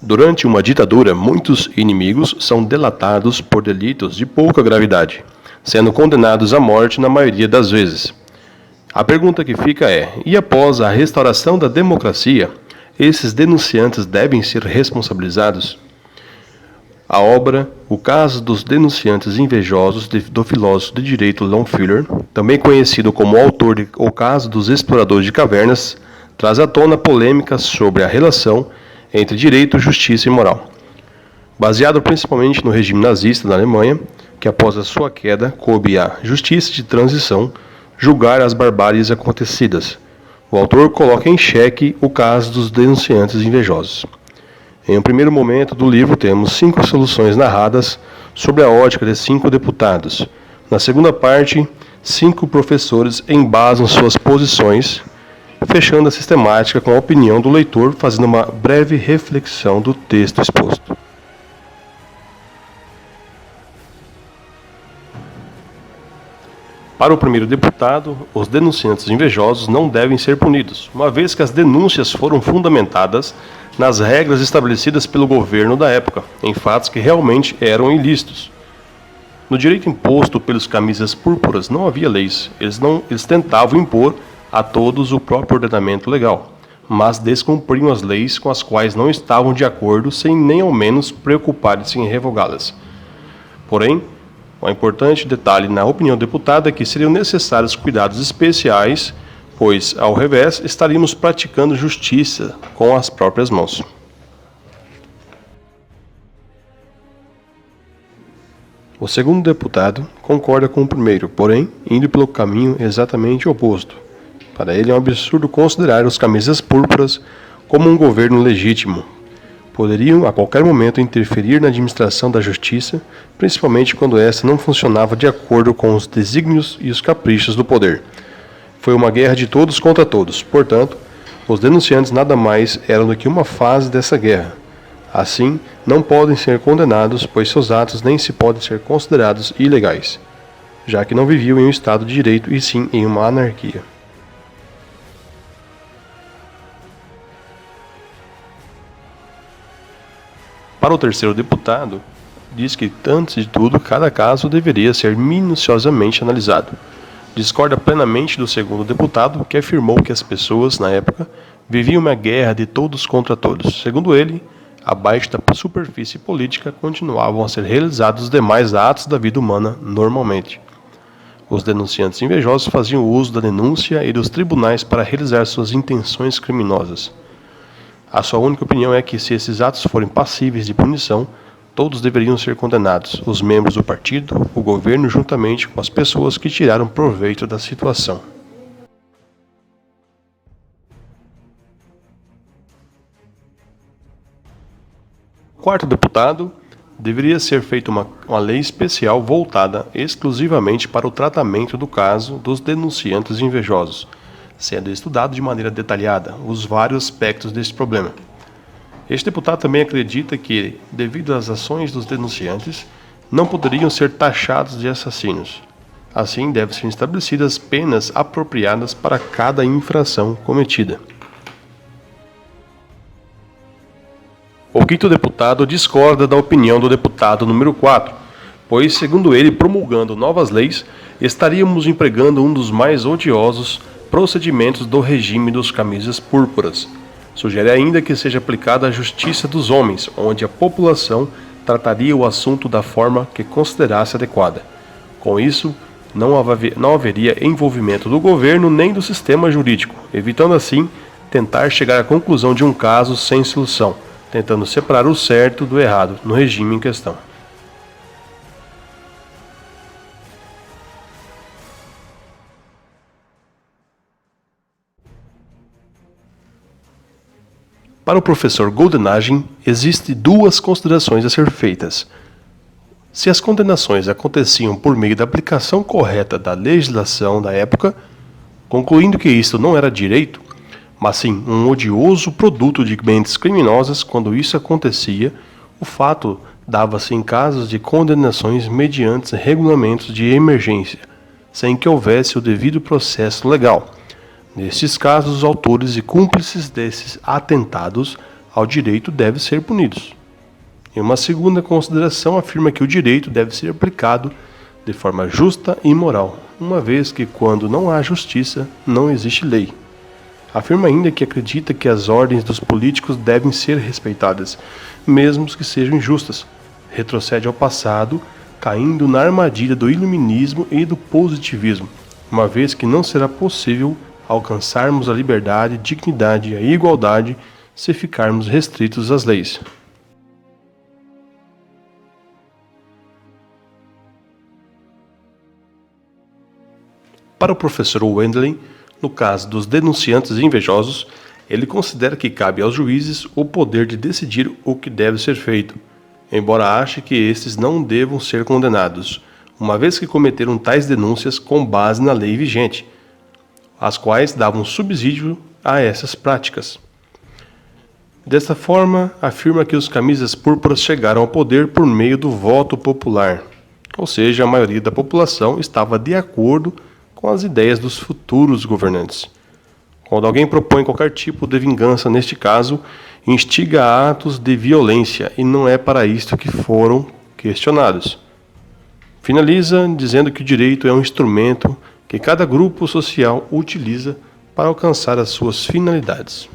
Durante uma ditadura, muitos inimigos são delatados por delitos de pouca gravidade, sendo condenados à morte na maioria das vezes. A pergunta que fica é: e após a restauração da democracia, esses denunciantes devem ser responsabilizados? A obra O Caso dos Denunciantes Invejosos, do filósofo de direito Leon Fuller, também conhecido como autor de O Caso dos Exploradores de Cavernas, traz à tona polêmicas sobre a relação entre direito, justiça e moral. Baseado principalmente no regime nazista da Alemanha, que após a sua queda coube à justiça de transição julgar as barbáries acontecidas, o autor coloca em xeque o caso dos denunciantes invejosos. Em um primeiro momento do livro temos 5 soluções narradas sobre a ótica de 5 deputados. Na segunda parte, 5 professores embasam suas posições, fechando a sistemática com a opinião do leitor, fazendo uma breve reflexão do texto exposto. Para o primeiro deputado, os denunciantes invejosos não devem ser punidos, uma vez que as denúncias foram fundamentadas nas regras estabelecidas pelo governo da época, em fatos que realmente eram ilícitos. No direito imposto pelos camisas púrpuras não havia leis, eles tentavam impor a todos o próprio ordenamento legal, mas descumpriam as leis com as quais não estavam de acordo sem nem ao menos preocupar-se em revogá-las. Porém, um importante detalhe na opinião deputada é que seriam necessários cuidados especiais, pois, ao revés, estaríamos praticando justiça com as próprias mãos. O segundo deputado concorda com o primeiro, porém, indo pelo caminho exatamente oposto. Para ele é um absurdo considerar os camisas púrpuras como um governo legítimo. Poderiam, a qualquer momento, interferir na administração da justiça, principalmente quando esta não funcionava de acordo com os desígnios e os caprichos do poder. Foi uma guerra de todos contra todos, portanto, os denunciantes nada mais eram do que uma fase dessa guerra. Assim, não podem ser condenados, pois seus atos nem se podem ser considerados ilegais, já que não viviam em um Estado de Direito e sim em uma anarquia. Para o terceiro deputado, diz que, antes de tudo, cada caso deveria ser minuciosamente analisado. Discorda plenamente do segundo deputado, que afirmou que as pessoas, na época, viviam uma guerra de todos contra todos. Segundo ele, abaixo da superfície política continuavam a ser realizados os demais atos da vida humana normalmente. Os denunciantes invejosos faziam uso da denúncia e dos tribunais para realizar suas intenções criminosas. A sua única opinião é que, se esses atos forem passíveis de punição, todos deveriam ser condenados, os membros do partido, o governo, juntamente com as pessoas que tiraram proveito da situação. O quarto deputado deveria ser feita uma lei especial voltada exclusivamente para o tratamento do caso dos denunciantes invejosos, sendo estudado de maneira detalhada os vários aspectos deste problema. Este deputado também acredita que, devido às ações dos denunciantes, não poderiam ser taxados de assassinos. Assim, devem ser estabelecidas penas apropriadas para cada infração cometida. O quinto deputado discorda da opinião do deputado número 4, pois, segundo ele, promulgando novas leis, estaríamos empregando um dos mais odiosos procedimentos do regime dos camisas púrpuras. Sugere ainda que seja aplicada a justiça dos homens, onde a população trataria o assunto da forma que considerasse adequada. Com isso, não haveria envolvimento do governo nem do sistema jurídico, evitando assim tentar chegar à conclusão de um caso sem solução, tentando separar o certo do errado no regime em questão. Para o professor Goldenagem, existem 2 considerações a ser feitas. Se as condenações aconteciam por meio da aplicação correta da legislação da época, concluindo que isto não era direito, mas sim um odioso produto de mentes criminosas, quando isso acontecia, o fato dava-se em casos de condenações mediante regulamentos de emergência, sem que houvesse o devido processo legal. Nestes casos, os autores e cúmplices desses atentados ao direito devem ser punidos. Em uma segunda consideração, afirma que o direito deve ser aplicado de forma justa e moral, uma vez que quando não há justiça, não existe lei. Afirma ainda que acredita que as ordens dos políticos devem ser respeitadas, mesmo que sejam injustas. Retrocede ao passado, caindo na armadilha do iluminismo e do positivismo, uma vez que não será possível alcançarmos a liberdade, dignidade e a igualdade se ficarmos restritos às leis. Para o professor Wendling, no caso dos denunciantes invejosos, ele considera que cabe aos juízes o poder de decidir o que deve ser feito, embora ache que estes não devam ser condenados, uma vez que cometeram tais denúncias com base na lei vigente, as quais davam subsídio a essas práticas. Desta forma, afirma que os camisas púrpuras chegaram ao poder por meio do voto popular, ou seja, a maioria da população estava de acordo com as ideias dos futuros governantes. Quando alguém propõe qualquer tipo de vingança, neste caso, instiga atos de violência, e não é para isto que foram questionados. Finaliza dizendo que o direito é um instrumento que cada grupo social utiliza para alcançar as suas finalidades.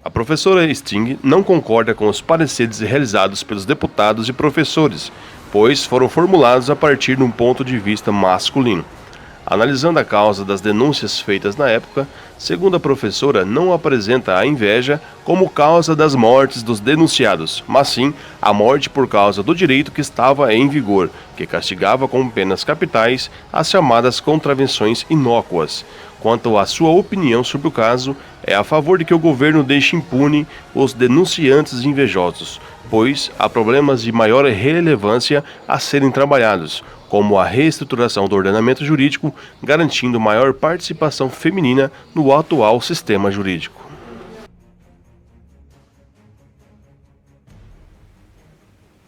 A professora Sting não concorda com os pareceres realizados pelos deputados e professores, pois foram formulados a partir de um ponto de vista masculino. Analisando a causa das denúncias feitas na época, segundo a professora, não apresenta a inveja como causa das mortes dos denunciados, mas sim a morte por causa do direito que estava em vigor, que castigava com penas capitais as chamadas contravenções inócuas. Quanto à sua opinião sobre o caso, é a favor de que o governo deixe impune os denunciantes invejosos, pois há problemas de maior relevância a serem trabalhados, como a reestruturação do ordenamento jurídico, garantindo maior participação feminina no atual sistema jurídico.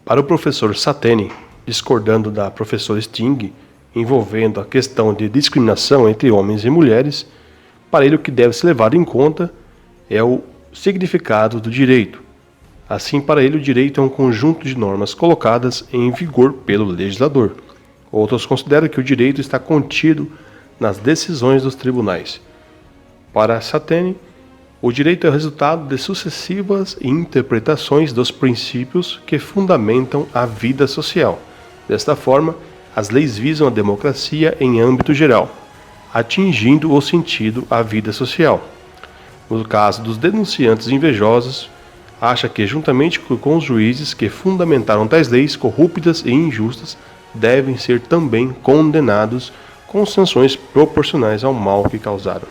Para o professor Sateni, discordando da professora Sting, envolvendo a questão de discriminação entre homens e mulheres, para ele o que deve ser levado em conta é o significado do direito. Assim, para ele, o direito é um conjunto de normas colocadas em vigor pelo legislador. Outros consideram que o direito está contido nas decisões dos tribunais. Para Sateni, o direito é o resultado de sucessivas interpretações dos princípios que fundamentam a vida social. Desta forma, as leis visam a democracia em âmbito geral, atingindo o sentido à vida social. No caso dos denunciantes invejosos, acha que, juntamente com os juízes que fundamentaram tais leis corruptas e injustas, devem ser também condenados com sanções proporcionais ao mal que causaram.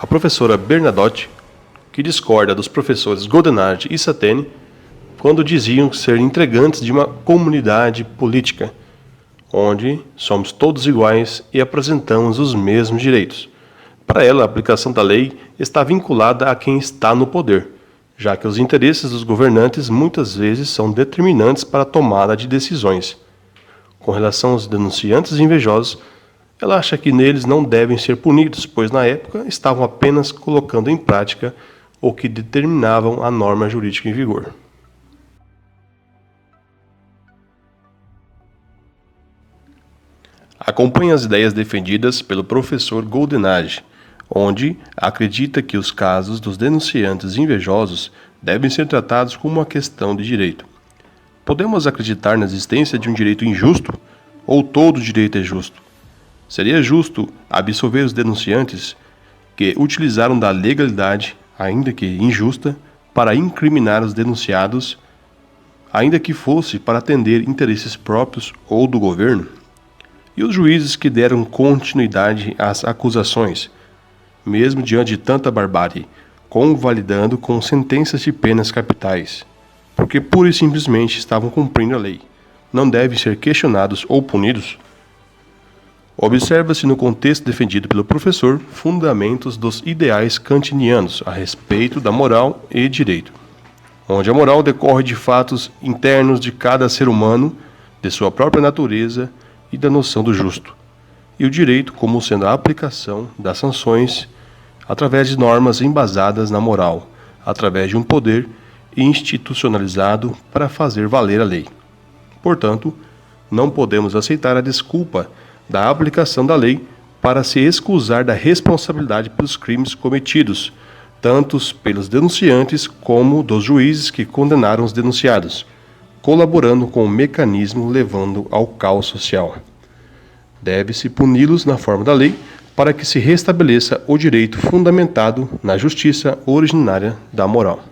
A professora Bernadotte, que discorda dos professores Goldenard e Sateni, quando diziam ser entregantes de uma comunidade política, onde somos todos iguais e apresentamos os mesmos direitos. Para ela, a aplicação da lei está vinculada a quem está no poder, já que os interesses dos governantes muitas vezes são determinantes para a tomada de decisões. Com relação aos denunciantes invejosos, ela acha que neles não devem ser punidos, pois na época estavam apenas colocando em prática o que determinavam a norma jurídica em vigor. Acompanhe as ideias defendidas pelo professor Goldenage, onde acredita que os casos dos denunciantes invejosos devem ser tratados como uma questão de direito. Podemos acreditar na existência de um direito injusto, ou todo direito é justo? Seria justo absolver os denunciantes que utilizaram da legalidade, ainda que injusta, para incriminar os denunciados, ainda que fosse para atender interesses próprios ou do governo? E os juízes que deram continuidade às acusações, mesmo diante de tanta barbárie, convalidando com sentenças de penas capitais, porque pura e simplesmente estavam cumprindo a lei, não devem ser questionados ou punidos? Observa-se no contexto defendido pelo professor fundamentos dos ideais kantinianos a respeito da moral e direito. onde a moral decorre de fatos internos de cada ser humano, de sua própria natureza e da noção do justo, e o direito como sendo a aplicação das sanções através de normas embasadas na moral, através de um poder institucionalizado para fazer valer a lei. Portanto, não podemos aceitar a desculpa da aplicação da lei para se excusar da responsabilidade pelos crimes cometidos, tanto pelos denunciantes como dos juízes que condenaram os denunciados, colaborando com o mecanismo levando ao caos social. Deve-se puni-los na forma da lei para que se restabeleça o direito fundamentado na justiça originária da moral.